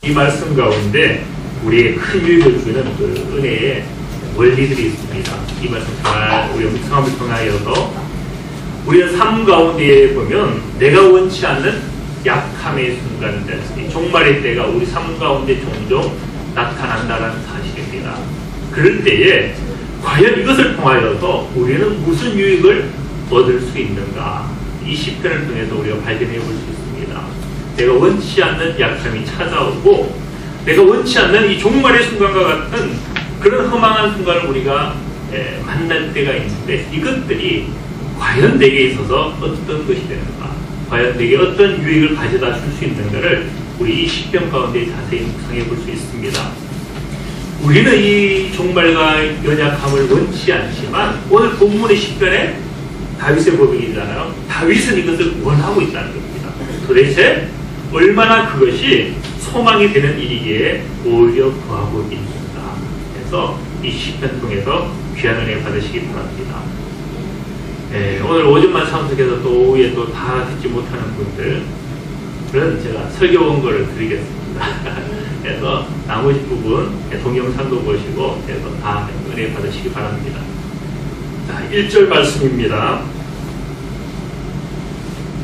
이 말씀 가운데 우리에게 큰 유익을 주는 그 은혜의 원리들이 있습니다. 이 말씀 정말 우리 묵상함을 통하여서 우리의 삶 가운데 보면 내가 원치 않는 약함의 순간들, 종말의 때가 우리 삶 가운데 종종 나타난다는 사실입니다. 그럴 때에 과연 이것을 통하여서 우리는 무슨 유익을 얻을 수 있는가? 이 시편을 통해서 우리가 발견해 볼 수 있습니다. 내가 원치 않는 약함이 찾아오고 내가 원치 않는 이 종말의 순간과 같은 그런 허망한 순간을 우리가 만날 때가 있는데 이것들이 과연 내게 있어서 어떤 것이 되는가, 과연 내게 어떤 유익을 가져다 줄 수 있는가를 우리 이 시편 가운데 자세히 묵상해 볼 수 있습니다. 우리는 이 종말과 연약함을 원치 않지만 오늘 본문의 시편에 다윗의 고백이잖아요. 다윗은 이것을 원하고 있다는 겁니다. 도대체 얼마나 그것이 소망이 되는 일이기에 오히려 구하고 있는가. 그래서 이 시편 통해서 귀한 은혜 받으시기 바랍니다. 오늘 오전만 참석해서 또 오후에 또 다 듣지 못하는 분들은 제가 설교 원고를 드리겠습니다. 그래서 나머지 부분 동영상도 보시고 그래서 다 은혜 받으시기 바랍니다. 자, 1절 말씀입니다.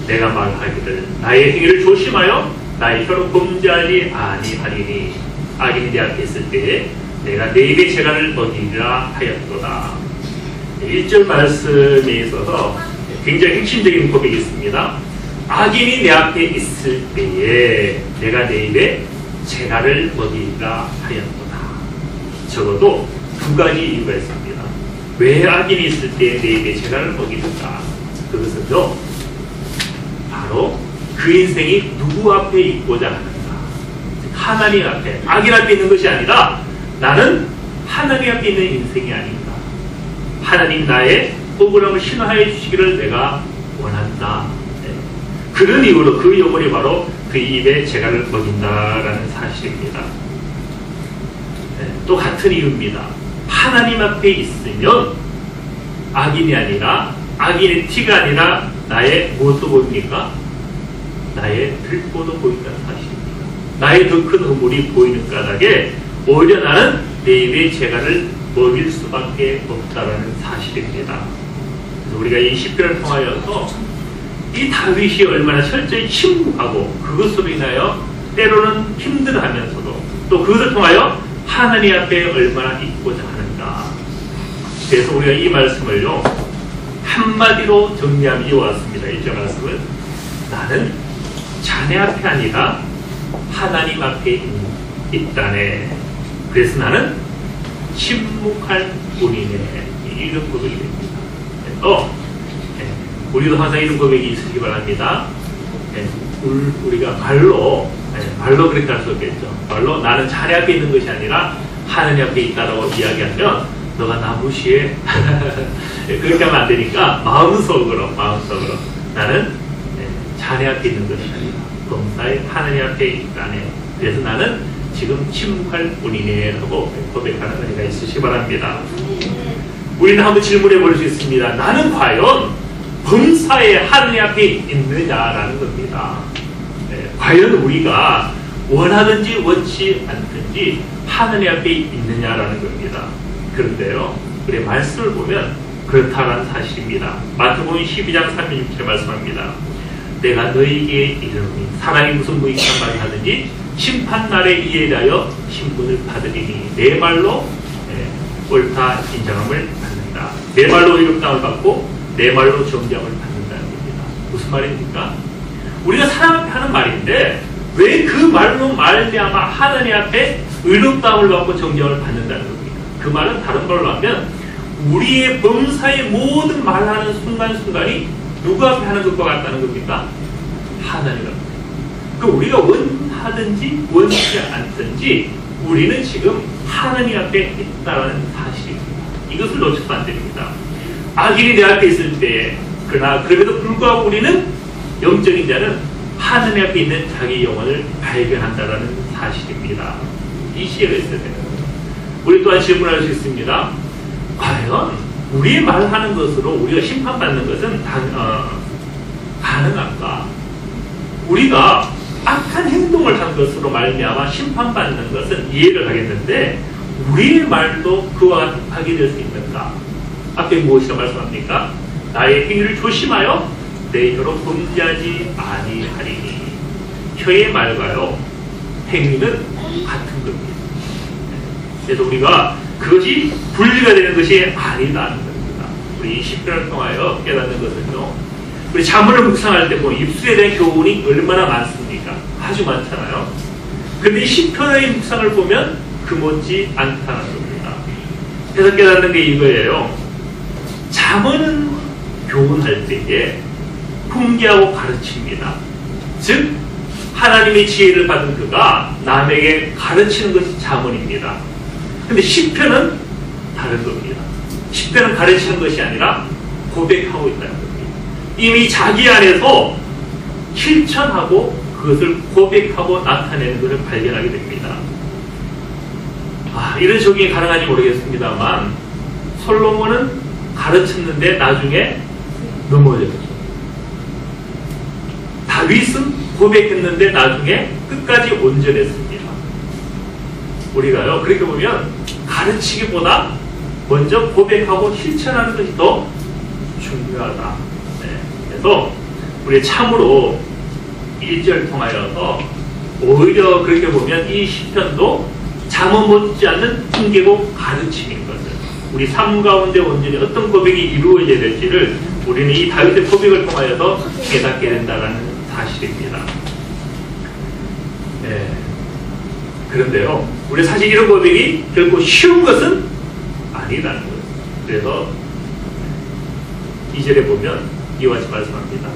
내가 말하기를 나의 행위를 조심하여 나의 혀로 범죄하지 아니하리니 악인이 내 앞에 있을 때에 내가 내 입의 재간을 먹이리라 하였도다. 1절 말씀에 있어서 굉장히 핵심적인 고백이 있습니다. 악인이 내 앞에 있을 때에 내가 내 입에 재간을 먹이리라 하였도다. 적어도 두 가지 이유가 있습니다. 왜 악인이 있을 때에 내 입에 재간을 먹이는가? 그것은요, 바로 그 인생이 누구 앞에 있고자 하는가? 하나님 앞에, 악인 앞에 있는 것이 아니라 나는 하나님 앞에 있는 인생이 아닌가? 하나님 나의 억울함을 신화해 주시기를 내가 원한다. 그런 이유로 그 영혼이 바로 그 입에 재간을 먹인다라는 사실입니다. 또 같은 이유입니다. 하나님 앞에 있으면 악인이 아니라 악인의 티가 아니라 나의 무엇도 보입니까? 나의 들보도 보인다는 사실입니다. 나의 더 큰 허물이 보이는 까닭에 오히려 나는 내 입의 재간을 먹일 수밖에 없다라는 사실입니다. 그래서 우리가 이 시편을 통하여서 이 다윗이 얼마나 철저히 침묵하고 그것으로 인하여 때로는 힘들어하면서도 또 그것을 통하여 하나님 앞에 얼마나 있고자 하는가. 그래서 우리가 이 말씀을요 한마디로 정리하면 이와 같습니다. 1절 말씀은 나는 자네 앞에 아니라 하나님 앞에 있다네. 그래서 나는 침묵할 뿐이네. 이런 고백이 됩니다. 또 우리도 항상 이런 고백이 있으시기 바랍니다. 우리가 말로 그렇게 할 수 없겠죠. 말로 나는 자네 앞에 있는 것이 아니라 하나님 앞에 있다라고 이야기하면 너가 나 무시해. 그렇게 하면 안 되니까 마음속으로 나는 자네 앞에 있는 것이 아니라 범사에 하나님 앞에 있다네. 그래서 나는 지금 침묵할 뿐이네 라고 고백하는 은혜가 있으시기 바랍니다. 우리는 한번 질문해 볼 수 있습니다. 나는 과연 범사에 하나님 앞에 있느냐라는 겁니다. 과연 우리가 원하든지 원치 않든지 하나님 앞에 있느냐라는 겁니다. 그런데요, 우리 말씀을 보면 그렇다라는 사실입니다. 마태복음 12장 36절에 말씀합니다. 내가 너희에게 이르노니 사람이 무슨 무익한 말을 하든지 심판날에 이에 대하여 신분을 받으리니 내 말로 옳다 인정함을 받는다. 내 말로 의롭다함을 받고 내 말로 정죄함을 받는다는 겁니다. 무슨 말입니까? 우리가 사람 앞에 하는 말인데 왜 그 말로 말미암아 하나님 앞에 의롭다함을 받고 정죄함을 받는다는 겁니까? 그 말은 다른 말로 하면 우리의 범사의 모든 말하는 순간순간이 누구 앞에 하는 것과 같다는 겁니까? 하나님 앞에. 그 우리가 원하든지 원치 않든지 우리는 지금 하나님 앞에 있다는 사실입니다. 이것을 놓쳐서 안 됩니다. 악인이 내 앞에 있을 때 그러나 그럼에도 불구하고 우리는 영적인 자는 하나님 앞에 있는 자기 영혼을 발견한다는 사실입니다. 이 시에가 있어야 되는 거예요. 우리 또한 질문할 수 있습니다. 과연 우리의 말하는 것으로 우리가 심판받는 것은 가능한가? 우리가 악한 행동을 한 것으로 말미암아 심판받는 것은 이해를 하겠는데 우리의 말도 그와 같은 파괴될 수 있는가? 앞에 무엇이라 말씀합니까? 나의 행위를 조심하여 내 혀로 범죄하지 아니하리니. 혀의 말과요 행위는 같은 겁니다. 그래서 우리가 그것이 분리가 되는 것이 아니다는 겁니다. 우리 이 시편을 통하여 깨닫는 것은요, 우리 자문을 묵상할 때 보면 입술에 대한 교훈이 얼마나 많습니까? 아주 많잖아요. 그런데 이 시편의 묵상을 보면 그 못지 않다는 겁니다. 그래서 깨닫는 게 이거예요. 자문은 교훈할 때에 훈계하고 가르칩니다. 즉 하나님의 지혜를 받은 그가 남에게 가르치는 것이 자문입니다. 근데 시편은 다른 겁니다. 시편은 가르치는 것이 아니라 고백하고 있다는 겁니다. 이미 자기 안에서 실천하고 그것을 고백하고 나타내는 것을 발견하게 됩니다. 이런 적용이 가능한지 모르겠습니다만 솔로몬은 가르쳤는데 나중에 넘어졌죠. 다윗은 고백했는데 나중에 끝까지 온전했습니다. 우리가요, 그렇게 보면 가르치기보다 먼저 고백하고 실천하는 것이 더 중요하다. 그래서 우리 참으로 1절 통하여서 오히려 그렇게 보면 이 시편도 잠언 못지 않는 훈계고 가르침인 것을, 우리 삶 가운데 온전히 어떤 고백이 이루어져야 될지를 우리는 이 다윗의 고백을 통하여서 깨닫게 된다는 사실입니다. 그런데요, 우리 사실 이런 고백이 결코 쉬운 것은 아니라는 거예요. 그래서 2절에 보면 이와 같이 말씀합니다.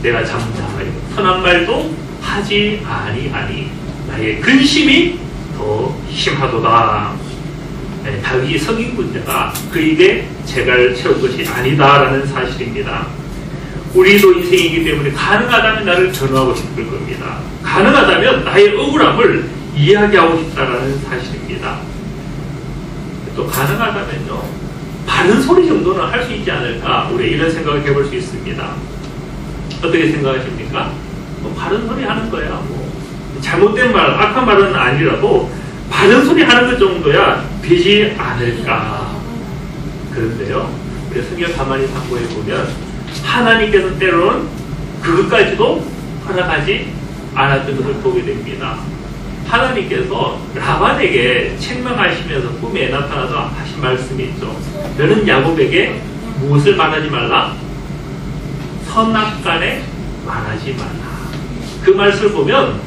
내가 잠잠하여 선한 말도 하지 아니하니 나의 근심이 더 심하도다. 다윗이 성인군자가 그에게 재갈 세울 것이 아니다라는 사실입니다. 우리도 인생이기 때문에 가능하다면 나를 변호하고 싶을 겁니다. 가능하다면 나의 억울함을 이야기하고 싶다라는 사실입니다. 또 가능하다면요, 바른 소리 정도는 할 수 있지 않을까, 우리 이런 생각을 해볼 수 있습니다. 어떻게 생각하십니까? 바른 소리 하는 거야, 잘못된 말, 악한 말은 아니라도 바른 소리 하는 것 정도야 되지 않을까. 그런데요, 우리 성경 가만히 참고해 보면 하나님께서 때로는 그것까지도 허락하지 않았던 것을 보게 됩니다. 하나님께서 라반에게 책망하시면서 꿈에 나타나서 하신 말씀이 있죠. 너는 야곱에게 무엇을 말하지 말라? 선악간에 말하지 말라. 그 말씀을 보면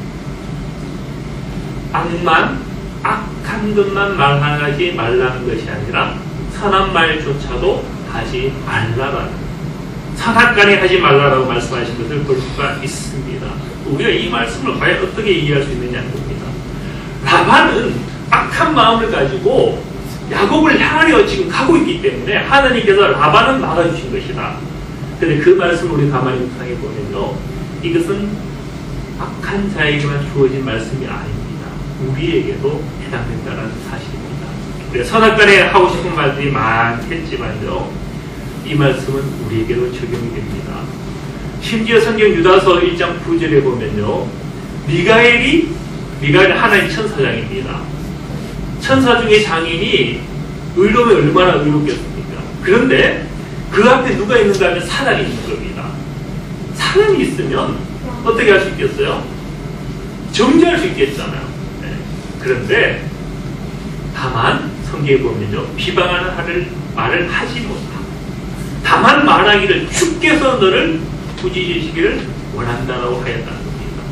악한 것만 말하지 말라는 것이 아니라 선한 말조차도 하지 말라라는, 선악간에 하지 말라라고 말씀하신 것을 볼 수가 있습니다. 우리가 이 말씀을 과연 어떻게 이해할 수 있느냐는 겁니다. 라반은 악한 마음을 가지고 야곱을 향하여 지금 가고 있기 때문에 하나님께서 라반은 막아주신 것이다. 그런데 그 말씀을 우리 가만히 묵상해 보면요, 이것은 악한 자에게만 주어진 말씀이 아닙니다. 우리에게도 해당된다는 사실입니다. 그래서 선악간에 하고 싶은 말들이 많겠지만요, 이 말씀은 우리에게도 적용이 됩니다. 심지어 성경 유다서 1장 9절에 보면요, 미가엘이 하나님 천사장입니다. 천사 중에 장인이 의로우면 얼마나 의롭겠습니까? 그런데 그 앞에 누가 있는가 하면 사단이 있는 겁니다. 사단이 있으면 어떻게 할 수 있겠어요? 정죄할 수 있겠잖아요. 그런데 다만 성경에 보면요, 비방하는 말을 하지 못하고 다만 말하기를 주께서 너를 부지시키기를 원한다라고 하였다는 겁니다.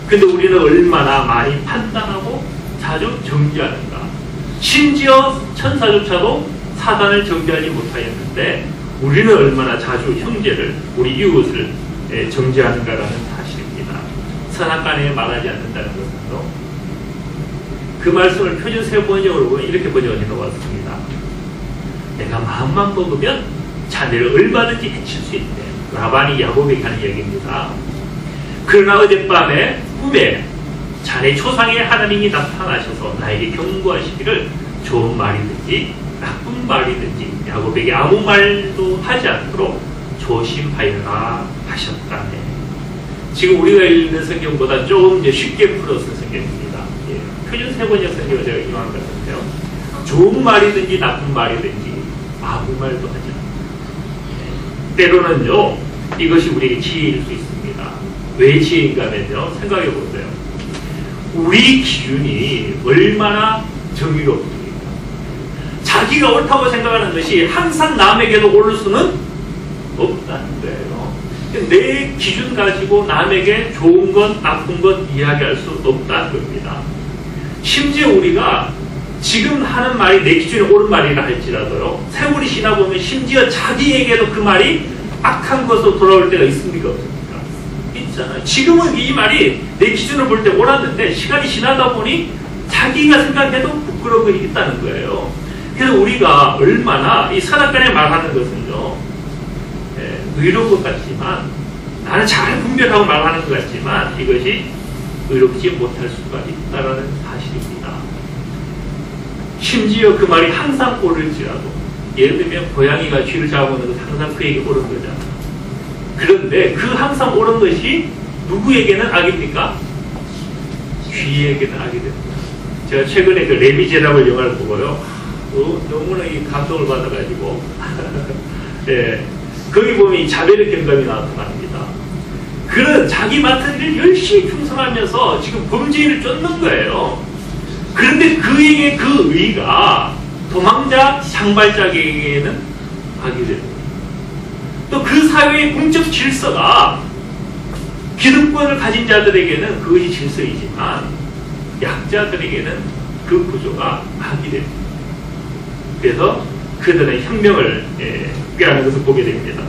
근데 우리는 얼마나 많이 판단하고 자주 정죄하는가. 심지어 천사조차도 사단을 정죄하지 못하였는데 우리는 얼마나 자주 형제를, 우리 이웃을 정죄하는가라는 사실입니다. 선악간에 말하지 않는다는 것은요, 그 말씀을 표준 세 번역으로 보면 이렇게 번역해 놓았습니다. 내가 마음만 먹으면 자네를 얼마든지 해칠 수 있대. 라반이 야곱에게 하는 얘기입니다. 그러나 어젯밤에 꿈에 자네 조상의 하나님이 나타나셔서 나에게 경고하시기를 좋은 말이든지 나쁜 말이든지 야곱에게 아무 말도 하지 않도록 조심하여라 하셨다네. 지금 우리가 읽는 성경보다 조금 이제 쉽게 풀어서 성경입니다. 예. 표준 세번역 성경을 제가 이용한 것 같아요. 좋은 말이든지 나쁜 말이든지 아무 말도 하지 않아요. 예. 때로는요, 이것이 우리에게 지혜일 수 있습니다. 왜 지혜인가 하면요, 생각해 보세요. 우리 기준이 얼마나 정의롭습니까? 자기가 옳다고 생각하는 것이 항상 남에게도 옳을 수는 없다는 거예요. 내 기준 가지고 남에게 좋은 것, 나쁜 것 이야기할 수 없다는 겁니다. 심지어 우리가 지금 하는 말이 내 기준에 옳은 말이라 할지라도요, 세월이 지나보면 심지어 자기에게도 그 말이 악한 것으로 돌아올 때가 있습니까? 없습니까? 있잖아요. 지금은 이 말이 내 기준으로 볼 때 옳았는데 시간이 지나다 보니 자기가 생각해도 부끄러운 것이 있다는 거예요. 그래서 우리가 얼마나 이 선악간에 말하는 것은요, 의로운 것 같지만, 나는 잘 분별하고 말하는 것 같지만 이것이 의롭지 못할 수가 있다는 사실입니다. 심지어 그 말이 항상 옳을지라도, 예를 들면 고양이가 쥐를 잡아먹는 것은 항상 그에게 옳은 거잖아요. 그런데 그 항상 옳은 것이 누구에게는 악입니까? 쥐에게는 악이 됩니다. 제가 최근에 그 레미제라블 영화를 보고요, 너무나 이 감동을 받아가지고 예, 거기 보면 이 자베르 경감이 나타납니다. 그는 자기 맡은 일을 열심히 충성하면서 지금 범죄인을 쫓는 거예요. 그런데 그에게 그 의가 도망자 장발자에게는 악이 됩니다. 또 그 사회의 공적 질서가 기득권을 가진 자들에게는 그것이 질서이지만 약자들에게는 그 구조가 악이 됩니다. 그래서 그들의 혁명을 꾀하는 것을 보게 됩니다.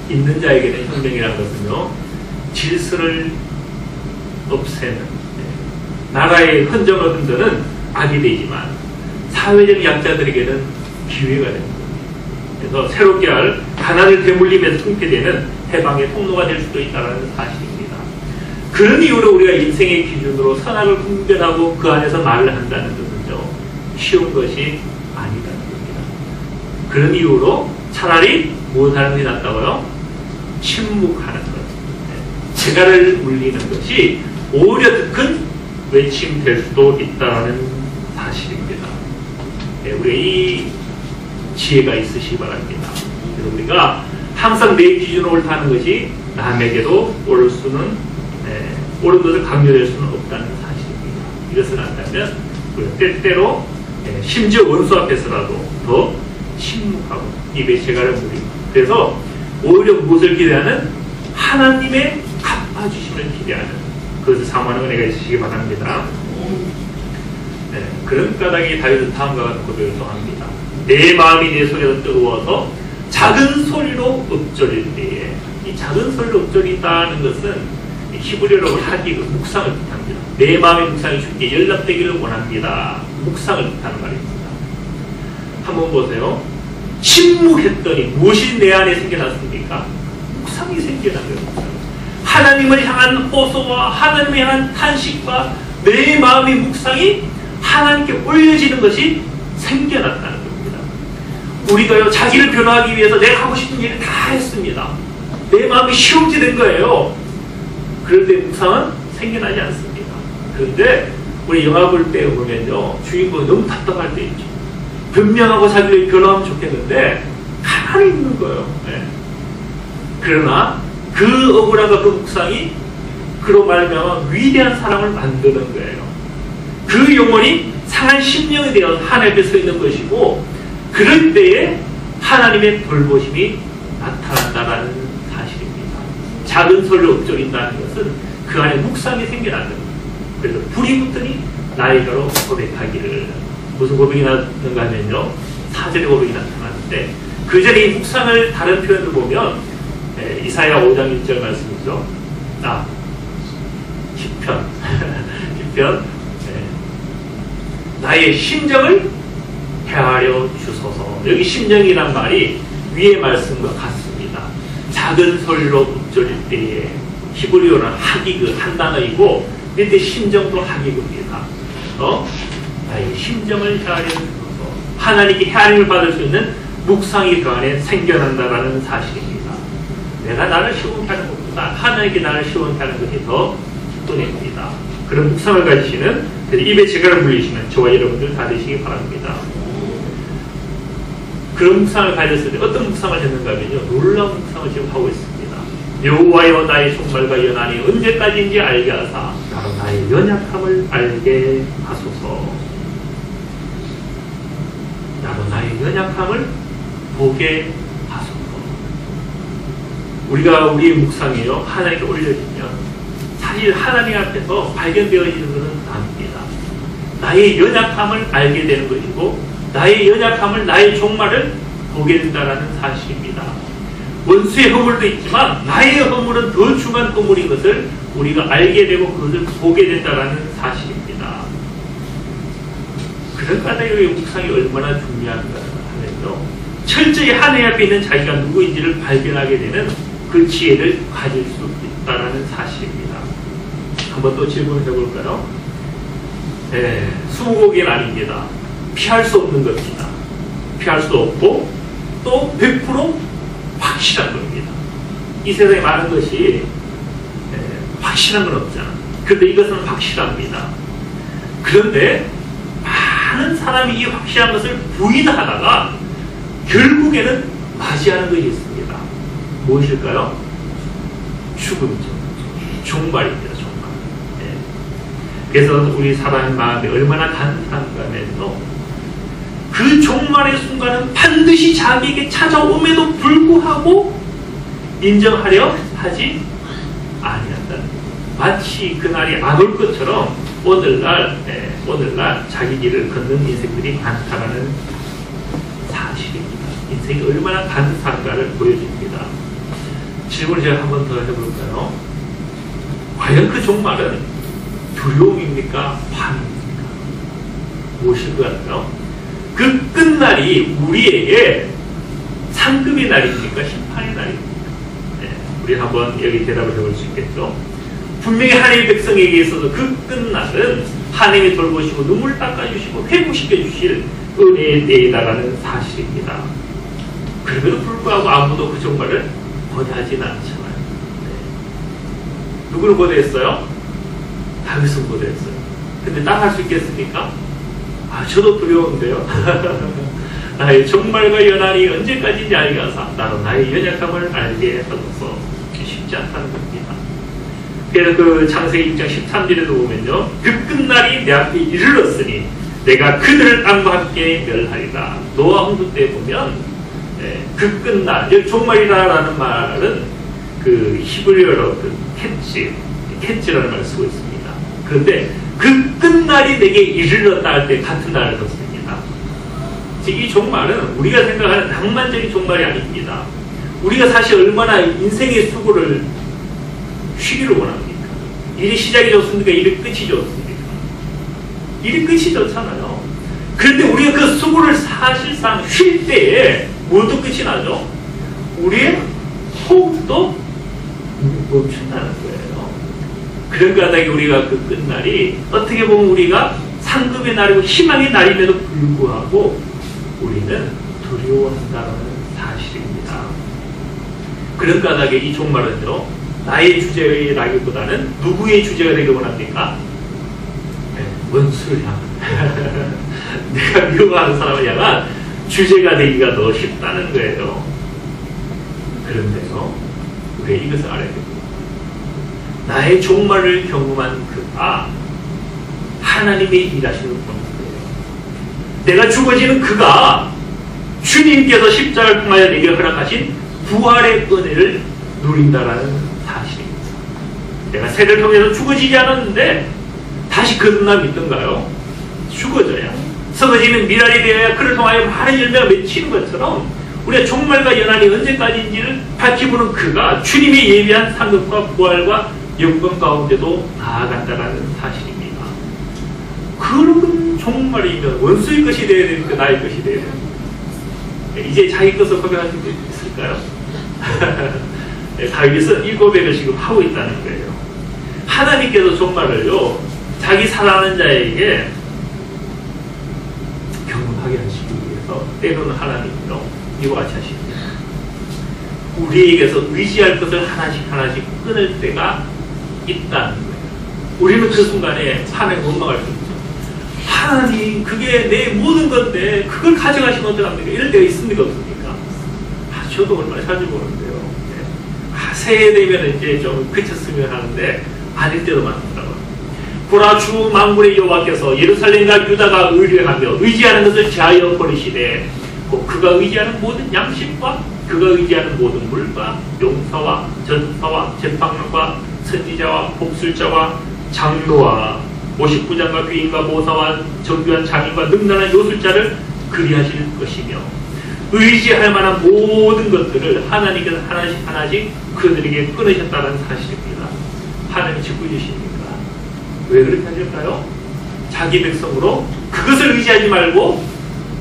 있는 자에게는 혁명이라는 것은요, 질서를 없애는, 나라의 흔적을 흔드는 악이 되지만 사회적 약자들에게는 기회가 됩니다. 그래서 새롭게 할 가난을 대물림에서 통폐되는 해방의 통로가 될 수도 있다는 사실입니다. 그런 이유로 우리가 인생의 기준으로 선악을 분별하고 그 안에서 말을 한다는 것은요, 쉬운 것이 아니다는 겁니다. 그런 이유로 차라리 무엇하는 게 낫다고요? 침묵하는 것, 재갈을 울리는 것이 오히려 더 큰 외침 될 수도 있다는 사실입니다. 우리가 이 지혜가 있으시기 바랍니다. 그래서 우리가 항상 내 기준으로 옳다는 것이 남에게도 옳을 수는, 옳은 것을 강요될 수는 없다는 사실입니다. 이것을 안다면 우리가 때때로 심지어 원수 앞에서라도 더 침묵하고 입에 재갈을 물리고, 그래서 오히려 무엇을 기대하는? 하나님의 갚아주심을 기대하는, 그것을 사모하는 은혜가 있으시기 바랍니다. 그런 까닭이 다윗은 다음과 같은 고백을 또 합니다. 내 마음이 내 속에서 뜨거워서 작은 소리로 읊조릴 때에, 이 작은 소리로 읊조린다는 것은 히브리어로 하기그 묵상을 뜻합니다. 내 마음의 묵상이 주께 연락되기를 원합니다. 묵상을 뜻하는 말입니다. 한번 보세요. 침묵했더니 무엇이 내 안에 생겨났습니까? 묵상이 생겨난 거예요. 하나님을 향한 호소와 하나님을 향한 탄식과 내 마음의 묵상이 하나님께 올려지는 것이 생겨났다는 겁니다. 우리가요, 자기를 변화하기 위해서 내가 하고 싶은 일을 다 했습니다. 내 마음이 시험지된 거예요. 그런데 묵상은 생겨나지 않습니다. 그런데 우리 영화 볼 때 보면요, 주인공이 너무 답답할 때 있죠. 변명하고 자기를 변화하면 좋겠는데 가만히 있는 거예요. 그러나 그 억울함과 그 묵상이 그로 말미암아 위대한 사람을 만드는 거예요. 그 영혼이 상한 심령이 되어 하나님 앞에 서 있는 것이고, 그럴 때에 하나님의 돌보심이 나타난다는 사실입니다. 작은 소리로 읊조린다는 것은 그 안에 묵상이 생겨나는 겁니다. 그래서 불이 붙더니 나이가로 고백하기를, 무슨 고백이 나타나는가 하면요, 4절의 고백이 나타나는데, 그 전에 이 묵상을 다른 표현을 보면 이사야 5장 1절 말씀이죠. 시편 시편 나의 심정을 헤아려 주소서. 여기 심정이란 말이 위의 말씀과 같습니다. 작은 소리로 읊조릴 때에, 히브리어는 하기그 한 단어이고 밑에 심정도 하기그입니다. 나의 심정을 헤아려 주소서. 하나님께 헤아림을 받을 수 있는 묵상이 그 안에 생겨난다라는 사실입니다. 내가 나를 시험하는 겁니다. 하나님께 나를 시원케 하는 것이 더 기쁨입니다. 그런 묵상을 가지시는, 입에 재갈을 물리시는 저와 여러분들 다 되시기 바랍니다. 그런 묵상을 가졌을 때 어떤 묵상을 했는가 하면요, 놀라운 묵상을 지금 하고 있습니다. 여호와여 나의 종말과 연한이 언제까지인지 알게 하사 나로 나의 연약함을 알게 하소서. 나로 나의 연약함을 보게 하소서. 우리가 우리의 묵상이요 하나님께 올려지면 사실 하나님 앞에서 발견되어지는 것은 답니다. 나의 연약함을 알게 되는 것이고 나의 연약함을, 나의 종말을 보게 된다는 사실입니다. 원수의 허물도 있지만 나의 허물은 더 중한 허물인 것을 우리가 알게 되고 그것을 보게 된다는 사실입니다. 그러니까 이 묵상이 얼마나 중요한가 하면요, 철저히 하나님 앞에 있는 자기가 누구인지를 발견하게 되는 그 지혜를 가질 수 있다는 사실입니다. 한번 또 질문해 볼까요? 네, 스무고개는 아닙니다. 피할 수 없는 겁니다. 피할 수 없고 또 100% 확실한 겁니다. 이 세상에 많은 것이 확실한 건 없잖아. 그런데 이것은 확실합니다. 그런데 많은 사람이 이 확실한 것을 부인하다가 결국에는 맞이하는 것이 있습니다. 무엇일까요? 죽음이죠. 종말입니다. 종말. 네. 그래서 우리 사람의 마음이 얼마나 간단한가 하면요, 그 종말의 순간은 반드시 자기에게 찾아옴에도 불구하고 인정하려 하지 아니한다. 마치 그날이 안 올 것처럼 오늘날 자기 길을 걷는 인생들이 많다라는 사실입니다. 인생이 얼마나 간사한가를 보여줍니다. 질문을 제가 한 번 더 해볼까요? 과연 그 종말은 두려움입니까? 환입니까? 무엇일 것 같아요? 그 끝날이 우리에게 상급의 날입니까? 심판의 날입니까? 네, 우리 한번 여기 대답을 해볼 수 있겠죠? 분명히 하나님의 백성에게 있어서 그 끝날은 하나님이 돌보시고 눈물 닦아주시고 회복시켜 주실 은혜의 때이다라는 사실입니다. 그럼에도 불구하고 아무도 그 종말을 거대하지는 않잖아요. 네. 누구를 거대했어요? 다윗은 거대했어요. 근데 따라할 수 있겠습니까? 저도 두려운데요. 나의 종말과 연한이 언제까지인지 알게 하사 나로 나의 연약함을 알게 하소서. 쉽지 않다는 겁니다. 그래서 그 창세기 6장 13절에도 보면요, 그 끝날이 내 앞에 이르렀으니 내가 그들을 땅과 함께 멸하리라. 노아 홍수 때 보면 그 끝날, 종말이라는 말은 그 히브리어로 그 캣지라는 말을 쓰고 있습니다. 그런데 그 끝날이 내게 이르렀다 할 때 같은 날을 썼습니다. 즉 이 종말은 우리가 생각하는 낭만적인 종말이 아닙니다. 우리가 사실 얼마나 인생의 수고를 쉬기를 원합니까? 일이 시작이 좋습니까? 일이 끝이 좋습니까? 일이 끝이 좋잖아요. 그런데 우리가 그 수고를 사실상 쉴 때에 뭘도 끝이 나죠? 우리의 호흡도 멈춘다는 거예요. 그런가 하다가 우리가 그 끝날이 어떻게 보면 우리가 상급의 날이고 희망의 날임에도 불구하고 우리는 두려워한다는 사실입니다. 그런가 하다가 이 종말은요, 나의 주제라기보다는 누구의 주제가 되길 원합니까? 네, 원수를 향한 내가 미워하는 사람을 향한 주제가 되기가 더 쉽다는 거예요. 그런데요, 우리가 이것을 알아야 됩니다. 나의 종말을 경험한 그가 하나님의 일하시는 분이에요. 내가 죽어지는 그가 주님께서 십자가를 통하여 내게 허락하신 부활의 은혜를 누린다라는 사실입니다. 내가 세례를 통해서 죽어지지 않았는데 다시 거듭나 믿던가요? 죽어져야, 썩어지는 미랄이 되어야 그를 통하여 많은 열매가 맺히는 것처럼 우리가 종말과 연한이 언제까지인지를 밝히 보는 그가 주님이 예비한 상급과 부활과 영광 가운데도 나아간다는 사실입니다. 그런 종말이면 원수의 것이 되어야 되니까 나의 것이 되어야 됩니다. 이제 자기 것을 고백할 수 있을까요? 다윗은 이 고백을 지금 하고 있다는 거예요. 하나님께서 종말을요, 자기 사랑하는 자에게 경험하게 하시기 위해서 때로는 하나님은요, 이와 같이 하십니다. 우리에게서 의지할 것을 하나씩 하나씩 끊을 때가 있다는 거예요. 우리는 그 순간에 하나님 원망할 수 있죠. 하나님, 그게 내 모든 건데 그걸 가져가시면 어떡합니까? 이럴 때가 있습니까? 없습니까? 저도 얼마나 자주 보는데요. 새해 되면 이제 좀 그쳤으면 하는데 아닐 때도 많더라고요. 보라, 주 만군의 여호와께서 예루살렘과 유다가 의뢰하며 의지하는 것을 제하여 버리시되 그가 의지하는 모든 양식과 그가 의지하는 모든 물과 용사와 전사와 재판관과 선지자와 복술자와 장로와 59장과 귀인과 모사와 정교한 장인과 능란한 요술자를 그리하실 것이며 의지할 만한 모든 것들을 하나님께서 하나씩 하나씩 그들에게 끊으셨다는 사실입니다. 하나님이 짓궂으십니까? 왜 그렇게 하실까요? 자기 백성으로 그것을 의지하지 말고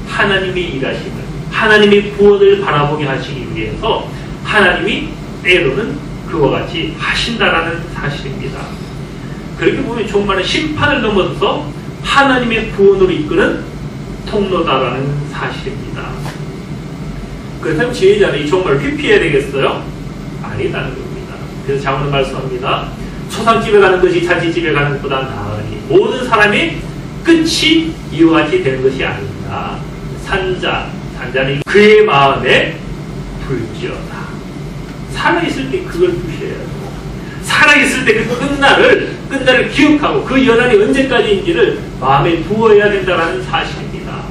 하나님이 일하심을, 하나님의 구원을 바라보게 하시기 위해서 하나님이 때로는 그와 같이 하신다라는 사실입니다. 그렇게 보면 종말은 심판을 넘어서 하나님의 구원으로 이끄는 통로다라는 사실입니다. 그렇다면 지혜자는 이 종말을 회피해야 되겠어요? 아니다는 겁니다. 그래서 자문은 말씀합니다. 초상집에 가는 것이 잔치집에 가는 것보다 나으니 모든 사람이 끝이 이와 같이 되는 것이 아닙니다. 산자는 그의 마음에 둘지어다. 살아있을 때 그걸 두셔야 하고, 살아있을 때 그 끝날을 기억하고 그 연한이 언제까지인지를 마음에 두어야 된다는 사실입니다.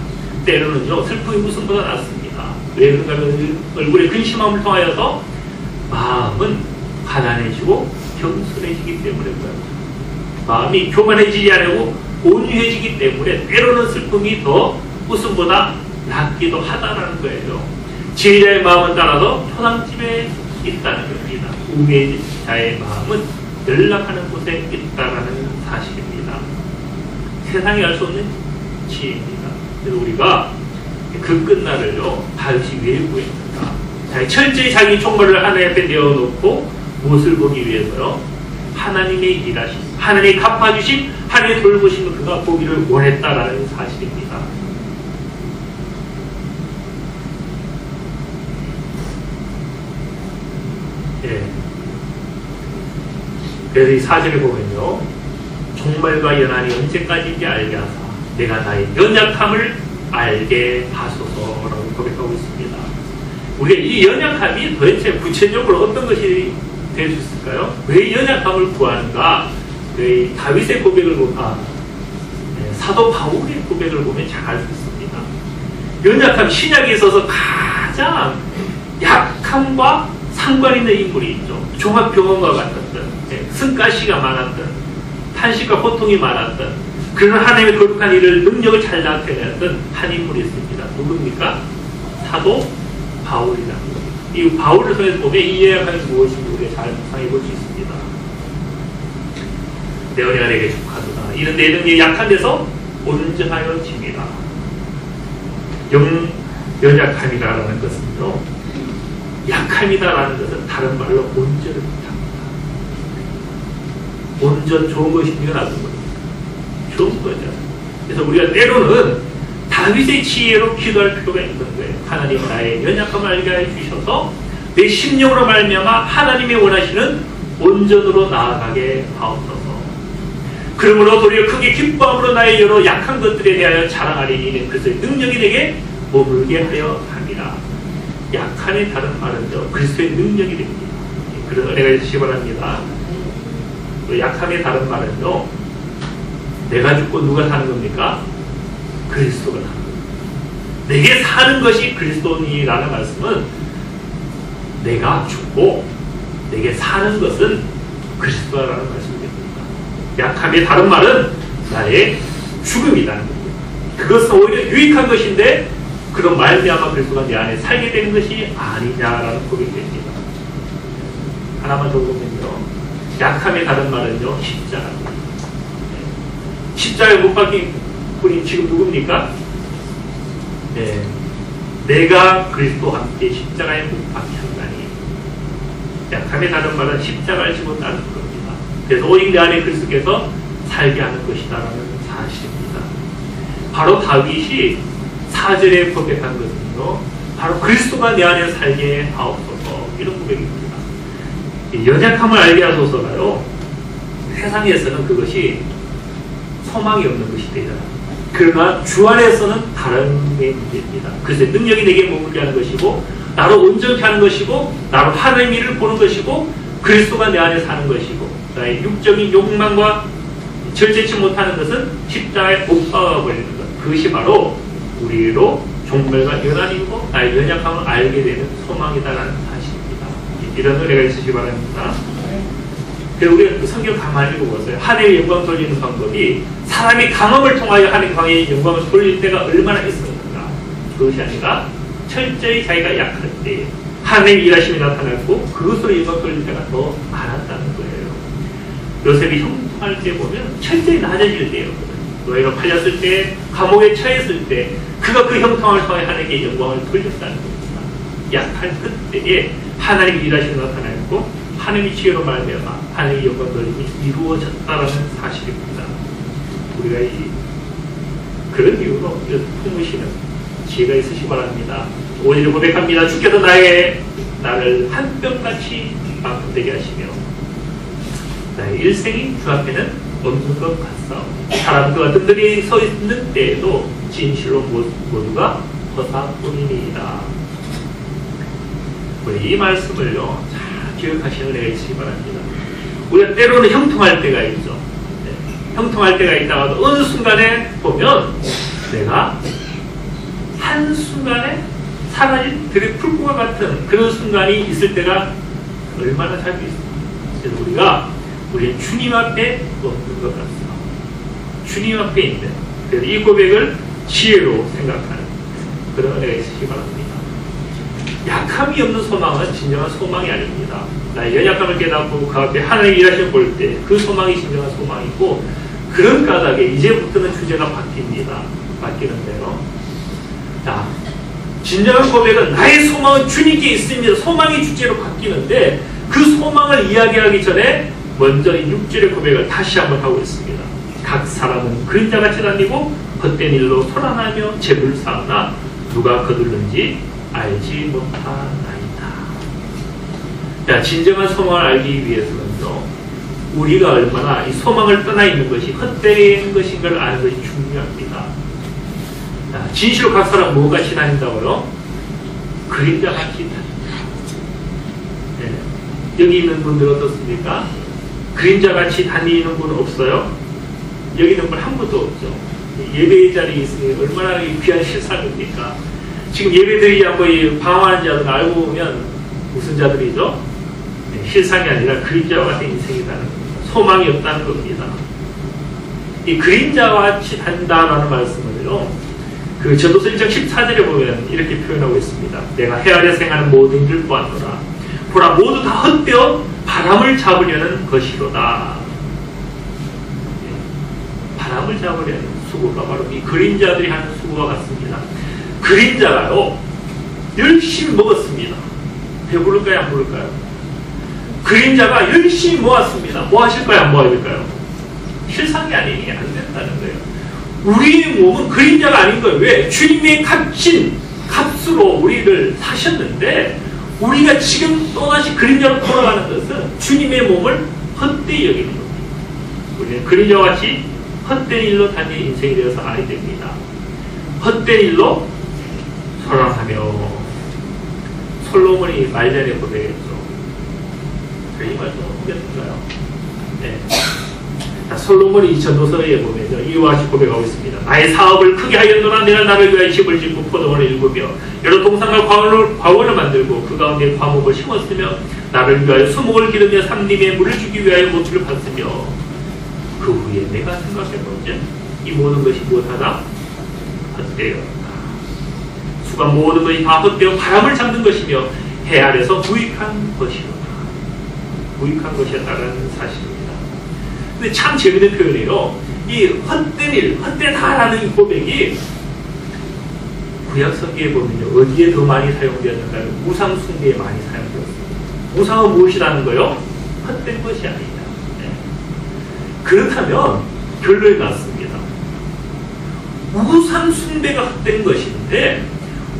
때로는요, 슬픔이 웃음보다 낫습니다. 왜 그런가 하면 얼굴에 근심함을 통하여서 마음은 가난해지고 겸손해지기 때문에 그래요. 마음이 교만해지지 않고 온유해지기 때문에 때로는 슬픔이 더 웃음보다 낫기도 하다라는 거예요. 지혜자의 마음은 따라서 초상집에 있다는 겁니다. 우매자의 마음은 연락하는 곳에 있다는 사실입니다. 세상이 알 수 없는 지혜입니다. 그래서 우리가 그 끝날을요, 다윗이 왜 구했는가? 철저히 자기 총괄을 하나님 앞에 내어놓고 무엇을 보기 위해서요? 하나님의 일하심, 하나님이 갚아주심, 하나님의 돌보심을 그가 보기를 원했다라는 사실입니다. 예. 그래서 이 사절을 보면요, 종말과 연한이 언제까지인지 알게 하사 내가 나의 연약함을 알게 하소서라고 고백하고 있습니다. 우리가 이 연약함이 도대체 구체적으로 어떤 것이 될 수 있을까요? 왜 연약함을 구하는가? 다윗의 고백을 보면, 사도 바울의 고백을 보면 잘 알 수 있습니다. 연약함, 신약에 있어서 가장 약함과 상관 있는 인물이 있죠. 종합병원과 같았던, 승가시가 많았던, 탄식과 고통이 많았던, 그런 하나님의 거룩한 일을, 능력을 잘 나타내었던 한 인물이 있습니다. 누굽니까? 사도 바울이라는 겁니다. 이 바울을 통해서 보면 이 연약함이 무엇인지 우리가 잘 묵상해 볼 수 있습니다. 내 은혜가 내게 족하도다. 이런 내 능력이 약한 데서 온전하여집니다. 연약함이라는 것은요, 약함이다라는 것은 다른 말로 온전을 뜻합니다. 온전 좋은 것입니까? 나쁜 것입니까? 좋은 거죠. 그래서 우리가 때로는 다윗의 지혜로 기도할 필요가 있는 거예요. 하나님, 나의 연약함을 알게 해주셔서 내 심령으로 말미암아 하나님이 원하시는 온전으로 나아가게 하옵소서. 그러므로 도리어 크게 기뻐함으로 나의 여러 약한 것들에 대하여 자랑하리니 그리스도의 능력이 내게 머물게 하여 함이라. 약함의 다른 말은요, 그리스도의 능력이 됩니다. 그런 은혜가 있으시기 바랍니다. 약함의 다른 말은요, 내가 죽고 누가 사는 겁니까? 그리스도가 사는 겁니다. 내게 사는 것이 그리스도니라는 말씀은 내가 죽고 내게 사는 것은 그리스도라는 말씀입니다. 약함의 다른 말은 나의 죽음이라는 겁니다. 그것은 오히려 유익한 것인데 그런 말미암아 그리스도가 내 안에 살게 되는 것이 아니냐라는 고백이 됩니다. 하나만 더 보면요, 약함의 다른 말은요, 십자가입니다. 십자가에 못 박힌 분이 지금 누굽니까? 네, 내가 그리스도와 함께 십자가에 못 박혔나니. 약함의 다른 말은 십자가를 지고 따르는 겁니다. 그래서 오직 내 안에 그리스도께서 살게 하는 것이다라는 사실입니다. 바로 다윗이 4절에 고백한 것은요, 바로 그리스도가 내 안에 살게 하옵소서. 이런 고백입니다. 이 연약함을 알게 하소서가요, 세상에서는 그것이 소망이 없는 것이 되잖아. 그러나 주 안에서는 다른 문제입니다. 그래서 능력이 내게 머물게 하는 것이고, 나로 온전케 하는 것이고, 나로 하나님의 일을 보는 것이고, 그리스도가 내 안에 사는 것이고, 나의 육적인 욕망과 절제치 못하는 것은 십자가에 못 박아버리는 것. 그것이 바로 우리로 종말과 연합이고 나의 연약함을 알게 되는 소망이다라는 사실입니다. 이런 은혜가 있으시기 바랍니다. 그리고 우리가 성경 가만히 읽어보세요. 하나님의 영광 돌리는 방법이 사람이 강함을 통하여 하나님의 영광을 돌릴 때가 얼마나 있었는가. 그것이 아니라 철저히 자기가 약할 때 하나님의 일하심이 나타났고 그것으로 영광 돌릴 때가 더 많았다는 거예요. 요셉이 형통할 때 보면 철저히 낮아질 때였거든요. 노예로 팔렸을 때, 감옥에 처했을 때 그가 그 형통함을 통해 하나님께 영광을 돌렸다는 겁니다. 약할 그때에 하나님의 일하심이 나타났고 하나님의 지혜로 말미암아 하나님의 영광 돌림이 이루어졌다라는 사실입니다. 우리가 그런 이유로 품으시는 지혜가 있으시기 바랍니다. 오늘 고백합니다. 주께서 나를 한 뼘같이 만큼되게 하시며 나의 일생이 주 앞에는 없는 것 같사오니 사람 그가 든든히 서 있는 때에도 진실로 모두가 허사뿐이니이다. 우리 이 말씀을요 잘 기억하시는 은혜가 있으시기 바랍니다. 우리가 때로는 형통할 때가 있죠. 형통할 때가 있다가도 어느 순간에 보면 내가 한순간에 사라진 들의 풀과 같은 그런 순간이 있을 때가 얼마나 자주 있습니다. 그래서 우리는 주님 앞에 없는 것 같습니다. 주님 앞에 있는, 그래서 이 고백을 지혜로 생각하는 그런 은혜가 있으시기 바랍니다. 약함이 없는 소망은 진정한 소망이 아닙니다. 나의 연약함을 깨닫고 그 앞에 하나님의 일하심을 볼 때 그 소망이 진정한 소망이고, 그런 까닭에 이제부터는 주제가 바뀌는데요. 자, 진정한 고백은 나의 소망은 주님께 있습니다. 소망이 주제로 바뀌는데 그 소망을 이야기하기 전에 먼저 이 6절의 고백을 다시 한번 하고 있습니다. 각 사람은 그림자같이 다니고 헛된 일로 소란하며 재물 쌓으나 누가 거둘는지 알지 못하나이다. 자, 진정한 소망을 알기 위해서는요, 우리가 얼마나 이 소망을 떠나 있는 것이 헛된 것인 걸 아는 것이 중요합니다. 자, 진실로 각 사람 뭐같이 다닌다고요? 그림자같이 다닌다. 네. 여기 있는 분들 어떻습니까? 그림자같이 다니는 분은 없어요? 여기 있는 분 한 분도 없죠. 예배의 자리에 있으니 얼마나 귀한 실상입니까? 지금 예배 드리지 않고 방황하는 자들은 알고 보면 무슨 자들이죠? 네, 실상이 아니라 그림자와 같은 인생이라는 겁니다. 소망이 없다는 겁니다. 이 그림자와 같이 단다라는 말씀을요, 그 전도서 1장 14절에 보면 이렇게 표현하고 있습니다. 내가 해 아래 생하는 모든 일 보았노라. 보라, 모두 다 헛되어 바람을 잡으려는 것이로다. 바람을 잡으려는 수고가 바로 이 그림자들이 하는 수고와 같습니다. 그림자가요, 열심히 먹었습니다. 배부를까요? 안 부를까요? 그림자가 열심히 모았습니다. 뭐 하실까요? 안 모아질까요? 실상이 아니니 안 된다는 거예요. 우리의 몸은 그림자가 아닌 거예요. 왜? 주님의 값으로 우리를 사셨는데, 우리가 지금 또다시 그림자로 돌아가는 것은 주님의 몸을 헛되이 여기는 겁니다. 우리는 그림자와 같이 헛된 일로 다니는 인생이 되어서 알아야 됩니다. 헛된 일로 소란하며, 솔로몬이 말년에 고백했죠. 이 말씀 어떻겠는가요? 네. 솔로몬이 이 전도서에 보면요, 이와 같이 고백하고 있습니다. 나의 사업을 크게 하였노라. 내가 나를 위하여 집을 짓고 포도원을 일구며 여러 동산과 과원을 만들고 그 가운데 과목을 심었으며 나를 위하여 수목을 기르며 삼림에 물을 주기 위하여 모투를 팠으며 그 후에 내가 생각해보면 이 모든 것이 무엇하다? 헛되었다. 수가 모든 것이 다 헛되어 바람을 잡는 것이며 해 아래서 무익한 것이로다. 무익한 것이었다는 사실입니다. 근데 참 재밌는 표현이에요. 이 헛된 일, 헛되다라는 이 고백이 구약 성경에 보면요, 어디에 더 많이 사용되었는가요? 우상 숭배에 많이 사용되었습니다. 우상은 무엇이라는 거요? 헛된 것이 아니다. 네. 그렇다면 결론이 났습니다. 우상 숭배가 헛된 것인데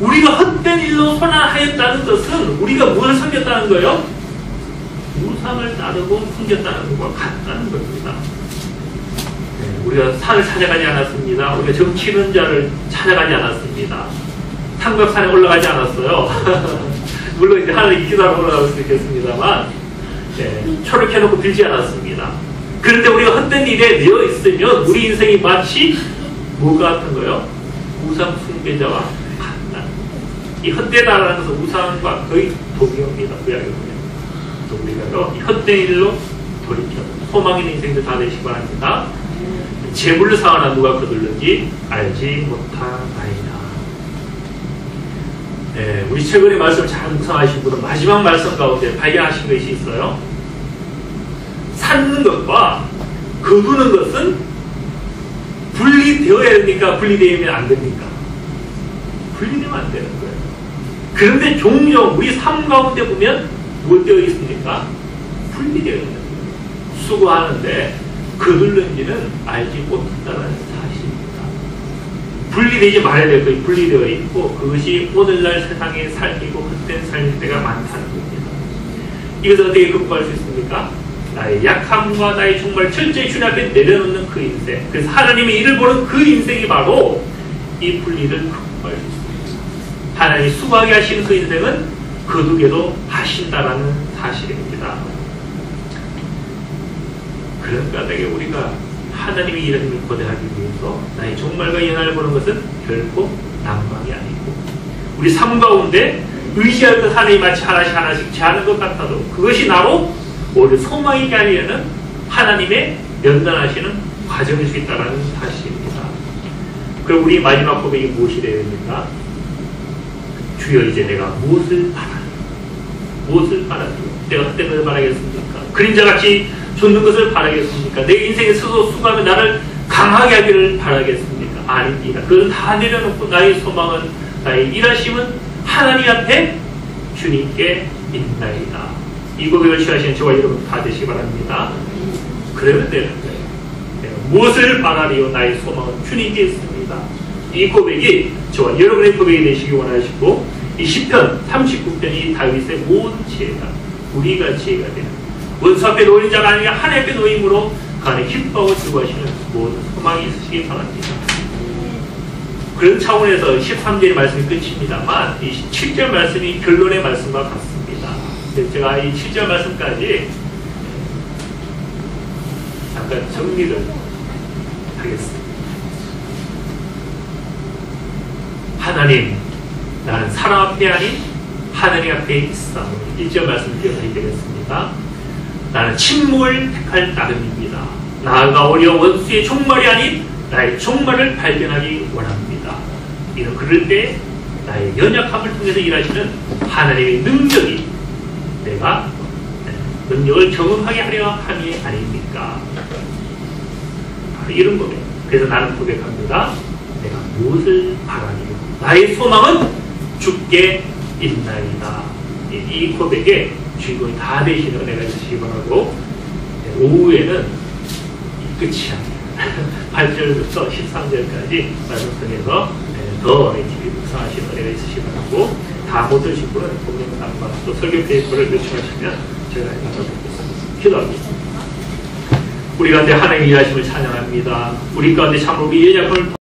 우리가 헛된 일로 손안하였다는 것은 우리가 무엇을 섬겼다는 거예요? 우상을 따르고 섬겼다는 것과 같다는 겁니다. 우리가 산을 찾아가지 않았습니다. 우리가 정치는 자를 찾아가지 않았습니다. 삼각산에 올라가지 않았어요. 물론 이제 하늘에 기도하러 올라갈 수도 있겠습니다만, 초를 켜놓고 빌지 않았습니다. 그런데 우리가 헛된 일에 되어 있으면 우리 인생이 마치 뭐가 같은 거예요? 우상 숭배자와 같다. 이 헛되다라는 것은 우상과 거의 동의어입니다. 구약에 보면. 우리가 이 헛된 일로 돌이켜 소망 있는 인생들 다 되시기 바랍니다. 재물을 상하나 누가 거둘는지 알지 못하나이다. 우리 최근에 말씀을 잘 묵상하신 분은 마지막 말씀 가운데 발견하신 것이 있어요. 쌓는 것과 거두는 것은 분리되어야 됩니까? 분리되면 안 됩니까? 분리되면 안 되는 거예요. 그런데 종종 우리 삶 가운데 보면 뭐 되어 있습니까? 분리되어 있는 거예요. 수고하는데 거둘는지는 알지 못한다는 사실입니다. 분리되지 말아야 될 것이 분리되어 있고 그것이 오늘날 세상에 살기고 헛된 삶일 때가 많다는 겁니다. 이것을 어떻게 극복할 수 있습니까? 나의 약함과 나의 정말 철저히 주님 앞에 내려놓는 그 인생, 그래서 하나님의 일을 보는 그 인생이 바로 이 분리를 극복할 수 있습니다. 하나님이 수고하게 하시는 그 인생은 거두게도 하신다라는 사실입니다. 그런 까닭에 우리가 하나님의 이름을 고대하기 위해서 나의 종말과 연합을 보는 것은 결코 난방이 아니고 우리 삶 가운데 의지할 것 하나님 마치 하나씩 하나씩 제하는 것 같아도 그것이 나로 오히려 소망이게 하려는 하나님의 연단하시는 과정일 수 있다는 사실입니다. 그럼 우리 마지막 고백이 무엇이 되어야 됩니까? 주여 이제 내가 무엇을 바라요? 무엇을 바라요? 내가 헛된 것을 바라겠습니까? 그림자같이 솟는 것을 바라겠습니까? 내 인생에 스스로 수고하며 나를 강하게 하기를 바라겠습니까? 아닙니다. 그걸 다 내려놓고 나의 소망은 나의 일하심은 하나님 앞에 주님께 있나이다. 이 고백을 취하시는 저와 여러분 다 되시기 바랍니다. 그러면 되는 거예요. 내가 무엇을 바라리요? 나의 소망은 주님께 있습니다. 이 고백이 저와 여러분의 고백이 되시기 원하시고 이 시편 39편이 다윗의 모든 지혜가 우리가 지혜가 되는 원수 앞에 놓인 자가 아니라 하나님 앞에 놓임으로 그 안에 기뻐하고 즐거워하시는 모든 소망이 있으시기 바랍니다. 그런 차원에서 13절의 말씀이 끝입니다만 이 7절 말씀이 결론의 말씀과 같습니다. 제가 이 7절 말씀까지 잠깐 정리를 하겠습니다. 하나님, 나는 사람 앞에 아닌 하나님 앞에 있어. 1절 말씀 기억하게 되겠습니다. 나는 침묵을 택할 따름입니다. 나아가 오히려 원수의 종말이 아닌 나의 종말을 발견하기 원합니다. 이런 그럴 때 나의 연약함을 통해서 일하시는 하나님의 능력이 내가 능력을 경험하게 하려 함이 아닙니까? 이런 고백. 그래서 나는 고백합니다. 내가 무엇을 바라니요? 나의 소망은 주께 있나이다. 이 고백에 주인공이 다 되시는 은혜가 있으시기 바라고 오후에는 끝이 아니에요. 8절부터 13절까지 말씀 통해서 더 묵상하시는 은혜가 있으시기 바라고 다 못 들으신 분은 동영상과 또 설교 페이퍼를 요청하시면 제가 나눠드리겠습니다. 기도합니다. 우리 가운데 하나님의 일하심을 찬양합니다. 우리 가운데 참으로 우리 연약함을